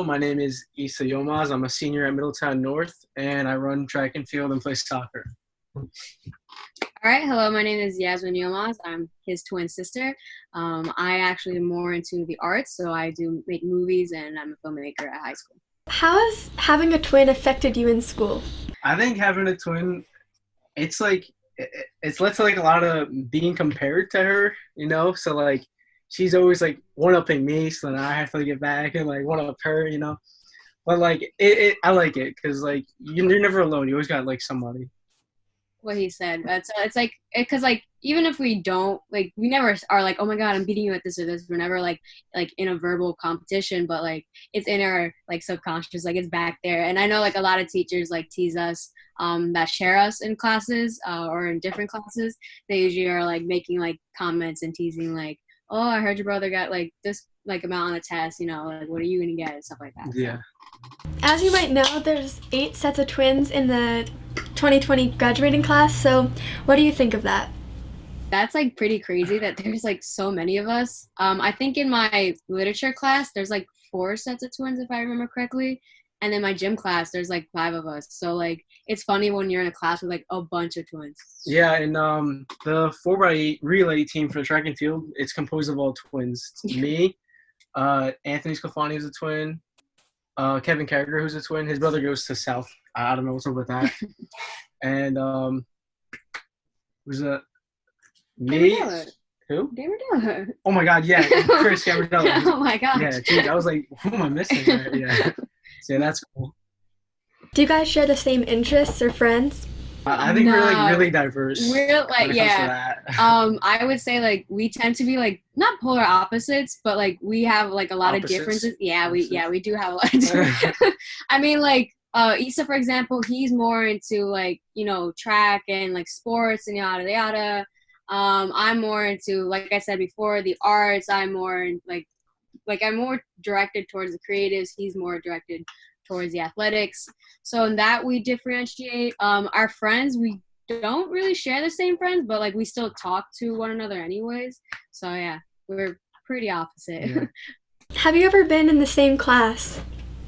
my name is Isa Yilmaz. I'm a senior at Middletown North, and I run track and field and play soccer. All right, hello, my name is Yazemin and Yilmaz. I'm his twin sister. I actually am more into the arts, so I do make movies, and I'm a filmmaker at high school. How has having a twin affected you in school? I think having a twin, it's like it's led to like a lot of being compared to her, So like she's always like one-upping me, so then I have to get back and like one-up her. But like I like it because like you're never alone. You always got like somebody. What he said. It's like because like even if we don't like we never are like, oh my god, I'm beating you at this or this. We're never like in a verbal competition, but like it's in our like subconscious, like it's back there. And I know like a lot of teachers like tease us that share us in classes or in different classes. They usually are like making like comments and teasing like, oh, I heard your brother got like this like amount on a test, like what are you gonna get and stuff like that. Yeah. As you might know, there's 8 sets of twins in the 2020 graduating class, so what do you think of that? That's like pretty crazy that there's like so many of us. I think in my literature class there's like 4 sets of twins if I remember correctly, and in my gym class there's like 5 of us. So like it's funny when you're in a class with like a bunch of twins. Yeah, and the 4x8 relay team for track and field, it's composed of all twins. Me, Anthony Sclafani is a twin. Kevin Carragher, who's a twin, his brother goes to South. I don't know what's up with that. And was a me? Who? Gabriella. Oh my God, yeah, Chris Gabriella. Oh my gosh. Yeah, dude, I was like, who am I missing? Yeah, so yeah, that's cool. Do you guys share the same interests or friends? I think we're like really diverse. We're like I would say like we tend to be like not polar opposites, but like we have like a lot of differences. Yeah, we do have a lot of differences. I mean like Isa, for example, he's more into like, track and like sports and yada yada. I'm more into, like I said before, the arts. I'm more like I'm more directed towards the creatives. He's more directed towards the athletics. So in that we differentiate. Our friends, we don't really share the same friends, but like we still talk to one another anyways. So yeah, we're pretty opposite. Yeah. Have you ever been in the same class?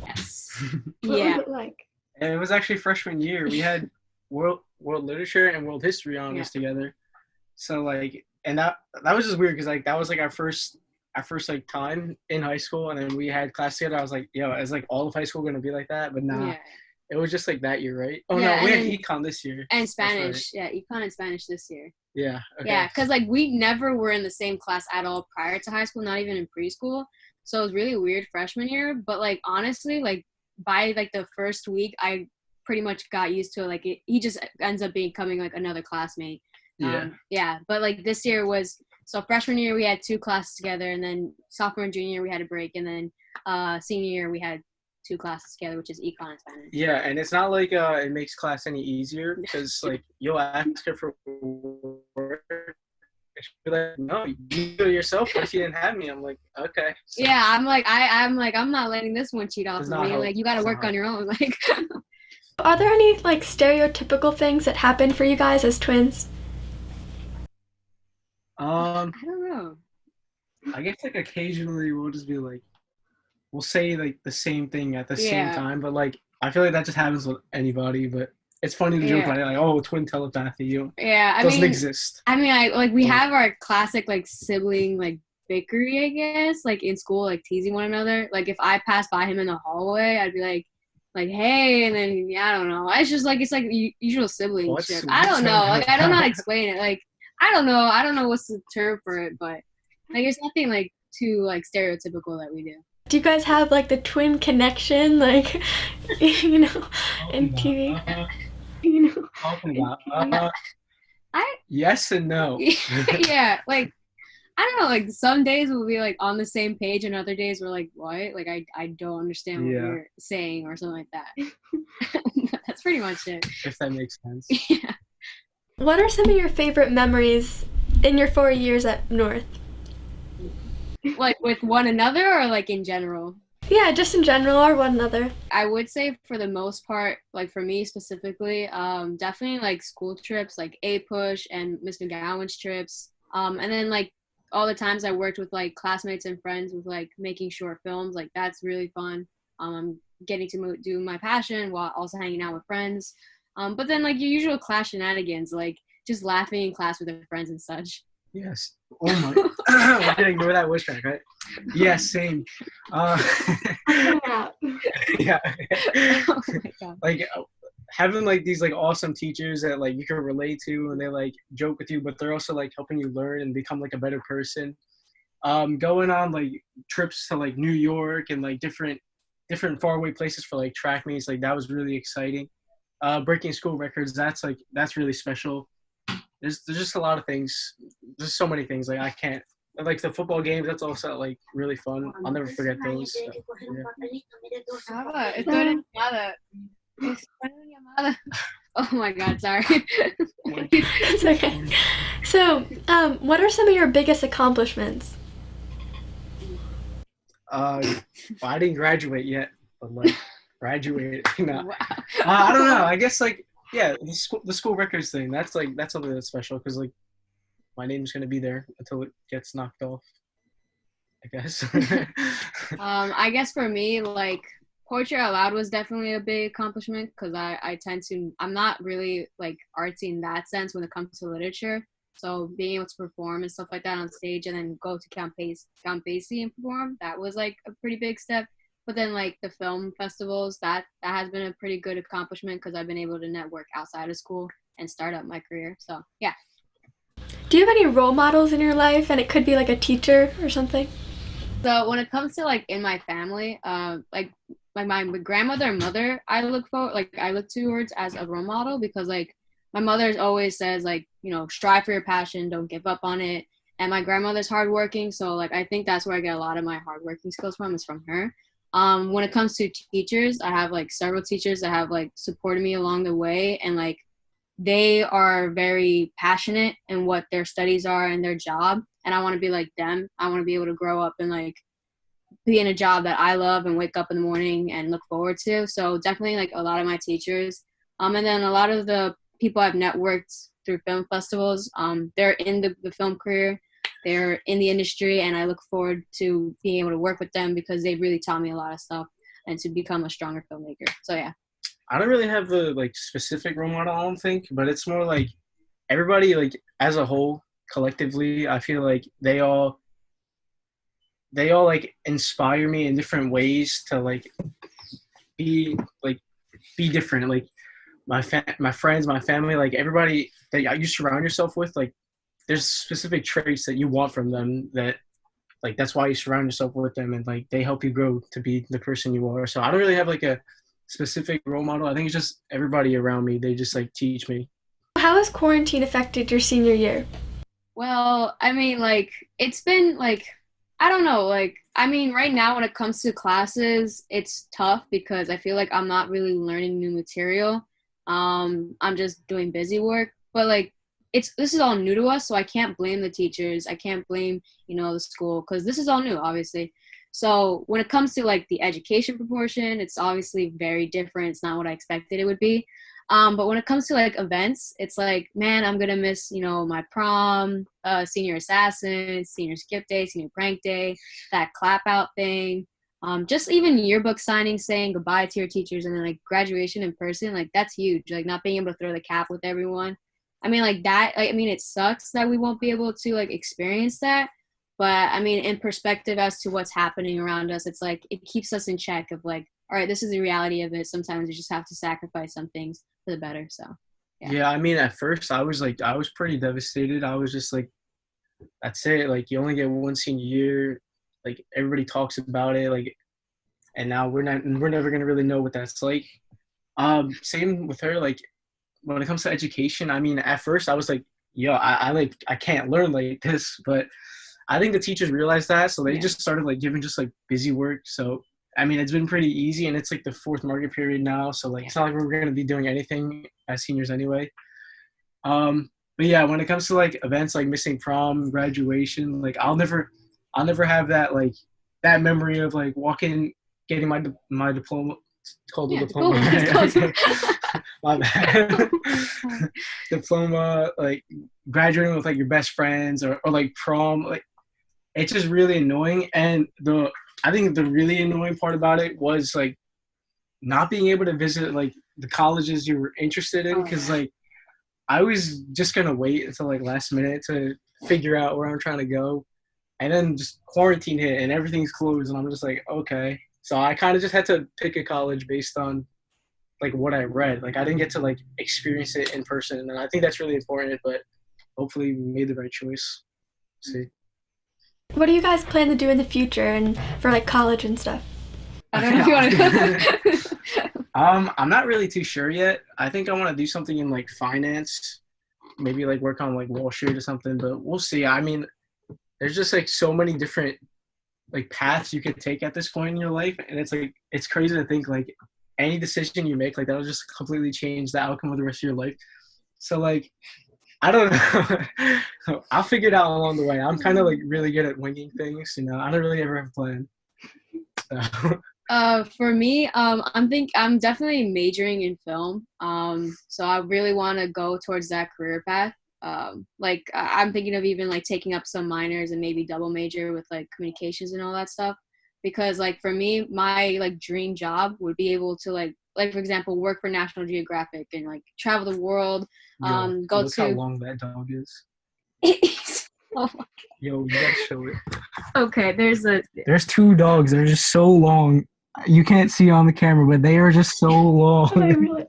Yes. What Yeah. was it like? And it was actually freshman year. We had world literature and world history honors together. So like, and that was just weird because like that was like our first like time in high school, and then we had class together. I was like, yo, is like all of high school gonna be like that? But nah, it was just like that year, right? Oh no, we had econ this year and Spanish. Right. Yeah, econ and Spanish this year. Yeah. Okay. Yeah, because like we never were in the same class at all prior to high school, not even in preschool. So it was really weird freshman year. But like honestly, like by like the first week, I pretty much got used to it. Like he just ends up becoming like another classmate. Yeah. But like this year was. So freshman year we had 2 classes together, and then sophomore and junior year we had a break, and then senior year we had 2 classes together, which is econ and Spanish. Yeah, and it's not like it makes class any easier because like you'll ask her for work, she'll be like, no, you do it yourself, but she didn't have me. I'm like, okay. So, yeah, I'm like I'm not letting this one cheat off of me. Like you got to work on your own. Like. Are there any like stereotypical things that happen for you guys as twins? I don't know. I guess like occasionally we'll just be like, we'll say like the same thing at the same time, but like I feel like that just happens with anybody. But it's funny to joke about it, like, oh, twin telepathy, doesn't exist. I mean, we have our classic like sibling like bickery, I guess, like in school, like teasing one another. Like if I pass by him in the hallway, I'd be like hey, and then I don't know. It's just like it's like usual sibling shit. I don't know. Like I don't know how to explain it. Like. I don't know what's the term for it, but like there's nothing like too like stereotypical that we do. Do you guys have like the twin connection, like in TV? Yes and no. Yeah, like I don't know, like some days we'll be like on the same page, and other days we're like, what? Like I don't understand what you're saying or something like that. That's pretty much it. If that makes sense. Yeah. What are some of your favorite memories in your 4 years at North? Like with one another or like in general? Yeah, just in general or one another. I would say for the most part, like for me specifically, definitely like school trips, like A-Push and Miss McGowan's trips. And then like all the times I worked with like classmates and friends with like making short films, like that's really fun. I'm getting to do my passion while also hanging out with friends. But then like your usual class shenanigans, like just laughing in class with your friends and such. Yes. Oh my. I didn't ignore that voice track, right? Yeah, same. Yeah. Oh my God. Like having like these like awesome teachers that like you can relate to, and they like joke with you, but they're also like helping you learn and become like a better person. Going on like trips to like New York and like different faraway places for like track meets, like that was really exciting. Breaking school records, that's really special. There's just a lot of things. There's so many things, like I can't, like the football games, that's also like really fun. I'll never forget those. So, yeah. Oh my God, sorry. It's okay. So, what are some of your biggest accomplishments? I didn't graduate yet, but like graduated. No. Wow. I don't know. I guess like yeah, the school records thing. That's something that's special because like my name's gonna be there until it gets knocked off, I guess. I guess for me, like poetry out loud was definitely a big accomplishment because I'm not really like artsy in that sense when it comes to literature. So being able to perform and stuff like that on stage and then go to Count Basie and perform, that was like a pretty big step. But then like the film festivals, that has been a pretty good accomplishment because I've been able to network outside of school and start up my career. So yeah. Do you have any role models in your life? And it could be like a teacher or something. So when it comes to like in my family, like my grandmother and mother, I look towards as a role model because like my mother always says like, you know, strive for your passion, don't give up on it. And my grandmother's hardworking, so like I think that's where I get a lot of my hardworking skills from is from her. When it comes to teachers, I have like several teachers that have like supported me along the way, and like they are very passionate in what their studies are and their job, and I want to be like them. I want to be able to grow up and like be in a job that I love and wake up in the morning and look forward to. So definitely like a lot of my teachers, and then a lot of the people I've networked through film festivals, they're in the film career, they're in the industry, and I look forward to being able to work with them because they really taught me a lot of stuff and to become a stronger filmmaker. So yeah. I don't really have the like specific role model, I don't think, but it's more like everybody like as a whole, collectively, I feel like they all like inspire me in different ways to like be different. Like my friends, my family, like everybody that you surround yourself with, like there's specific traits that you want from them that like that's why you surround yourself with them, and like they help you grow to be the person you are. So I don't really have like a specific role model. I think it's just everybody around me. They just like teach me. How has quarantine affected your senior year? Well, I mean, like it's been like I don't know, like I mean, right now when it comes to classes, it's tough because I feel like I'm not really learning new material. I'm just doing busy work, but like this is all new to us, so I can't blame the teachers. I can't blame, you know, the school because this is all new, obviously. So when it comes to like the education proportion, it's obviously very different. It's not what I expected it would be. But when it comes to like events, it's like, man, I'm gonna miss, you know, my prom, senior assassin, senior skip day, senior prank day, that clap out thing. Just even yearbook signing, saying goodbye to your teachers, and then like graduation in person, like that's huge. Like not being able to throw the cap with everyone. I mean, like that. Like, I mean, it sucks that we won't be able to like experience that. But I mean, in perspective as to what's happening around us, it's like it keeps us in check of like, all right, this is the reality of it. Sometimes you just have to sacrifice some things for the better. So. Yeah, I mean, at first I was pretty devastated. I was just like, that's it. Like, you only get one senior year. Like, everybody talks about it. Like, and now we're never gonna really know what that's like. Same with her. Like, when it comes to education, I mean, at first I was like, yo, I can't learn like this. But I think the teachers realized that, so they just started like giving just like busy work. So I mean, it's been pretty easy, and it's like the fourth market period now. So like, it's not like we're gonna be doing anything as seniors anyway. But yeah, when it comes to like events like missing prom, graduation, like I'll never have that like that memory of like walking, getting my diploma. It's called a diploma. My bad. Diploma, like graduating with like your best friends or like prom. Like it's just really annoying, and the I think the really annoying part about it was like not being able to visit like the colleges you were interested in, because like I was just gonna wait until like last minute to figure out where I'm trying to go, and then just quarantine hit and everything's closed, and I'm just like, okay. So I kind of just had to pick a college based on like what I read. Like I didn't get to like experience it in person, and I think that's really important. But hopefully, we made the right choice. See. What do you guys plan to do in the future and for like college and stuff? I don't know if you want to. I'm not really too sure yet. I think I want to do something in like finance, maybe like work on like Wall Street or something. But we'll see. I mean, there's just like so many different like paths you could take at this point in your life, and it's like it's crazy to think like any decision you make like that'll just completely change the outcome of the rest of your life. So like I don't know. I'll figure it out along the way. I'm kind of like really good at winging things, you know. I don't really ever have a plan. So. For me, I'm definitely majoring in film. So I really want to go towards that career path. I'm thinking of even like taking up some minors and maybe double major with like communications and all that stuff. Because like for me, my like dream job would be able to like for example, work for National Geographic and like travel the world. Go look to. How long that dog is. Oh Yo, you gotta show it. Okay, there's two dogs. They're just so long. You can't see on the camera, but they are just so long. Really...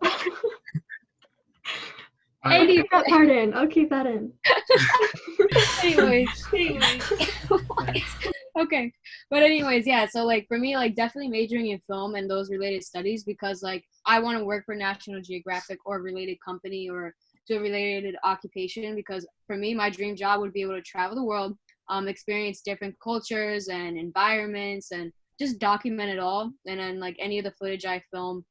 I'll keep that part in. I'll keep that in. anyways. Okay. But anyways, yeah, so like for me, like definitely majoring in film and those related studies, because like I want to work for National Geographic or a related company or to a related occupation, because for me, my dream job would be able to travel the world, experience different cultures and environments and just document it all. And then like any of the footage I film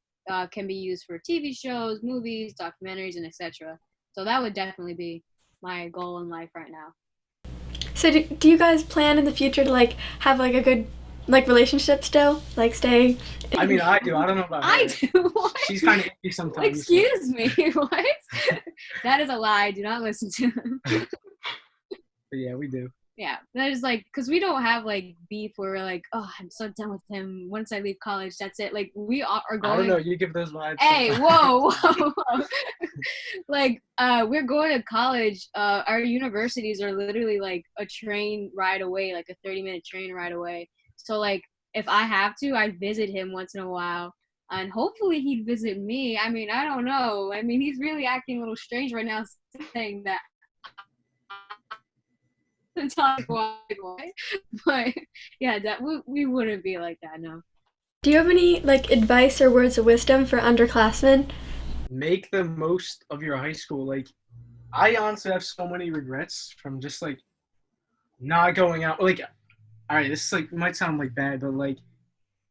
can be used for TV shows, movies, documentaries, and etc. So that would definitely be my goal in life right now. So do you guys plan in the future to like have like a good like relationship still? Like stay? I mean, I do. I don't know about her. I do. What? She's kind of iffy sometimes. Excuse me. What? That is a lie. Do not listen to him. But yeah, we do. Yeah, that is like, because we don't have like beef where we're like, oh, I'm so done with him. Once I leave college, that's it. Like we are going. I don't know. You give those vibes. Hey, whoa. Like we're going to college. Our universities are literally like a train ride away, like a 30-minute train ride away. So like if I have to, I visit him once in a while, and hopefully he'd visit me. I mean, I don't know. I mean, he's really acting a little strange right now, saying that. But yeah, that we wouldn't be like that, no. Do you have any like advice or words of wisdom for underclassmen? Make the most of your high school. Like I honestly have so many regrets from just like not going out. Like, all right, this is like might sound like bad, but like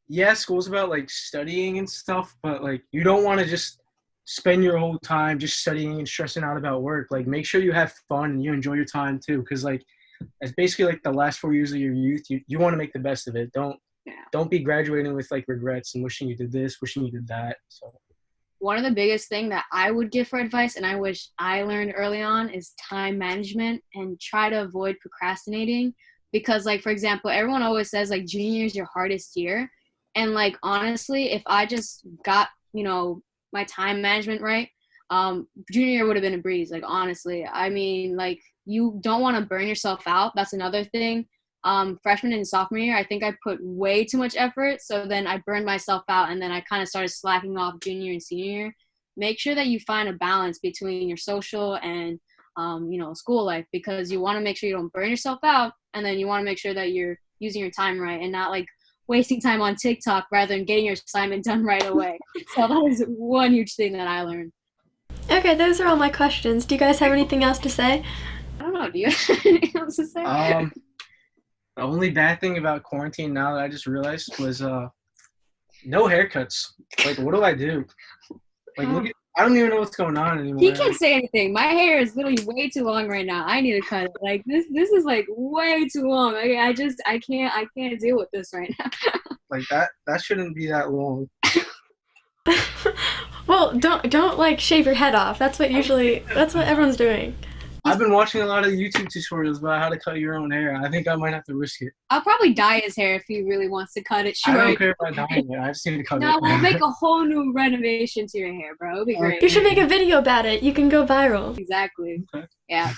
yeah, school's about like studying and stuff, but like you don't want to just spend your whole time just studying and stressing out about work. Like make sure you have fun and you enjoy your time too, because like it's basically like the last 4 years of your youth. You want to make the best of it. Don't be graduating with like regrets and wishing you did this, wishing you did that. So one of the biggest thing that I would give for advice, and I wish I learned early on, is time management, and try to avoid procrastinating. Because like for example, everyone always says like junior year is your hardest year, and like honestly, if I just got my time management right, junior year would have been a breeze. Like honestly, I mean like. You don't want to burn yourself out. That's another thing. Freshman and sophomore year, I think I put way too much effort. So then I burned myself out, and then I kind of started slacking off junior and senior year. Make sure that you find a balance between your social and, school life, because you want to make sure you don't burn yourself out. And then you want to make sure that you're using your time right and not like wasting time on TikTok rather than getting your assignment done right away. So that is one huge thing that I learned. Okay, those are all my questions. Do you guys have anything else to say? I don't know. Do you have anything else to say? The only bad thing about quarantine now that I just realized was no haircuts. Like, what do I do? Like, I don't even know what's going on anymore. He can't say anything. My hair is literally way too long right now. I need to cut it. Like this is like way too long. I can't deal with this right now. Like that shouldn't be that long. Well, don't like shave your head off. That's what everyone's doing. I've been watching a lot of YouTube tutorials about how to cut your own hair. I think I might have to risk it. I'll probably dye his hair if he really wants to cut it short. I don't care if I dye it. I just need to cut it. No, we'll make a whole new renovation to your hair, bro. It'll be great. You should make a video about it. You can go viral. Exactly. Okay. Yeah.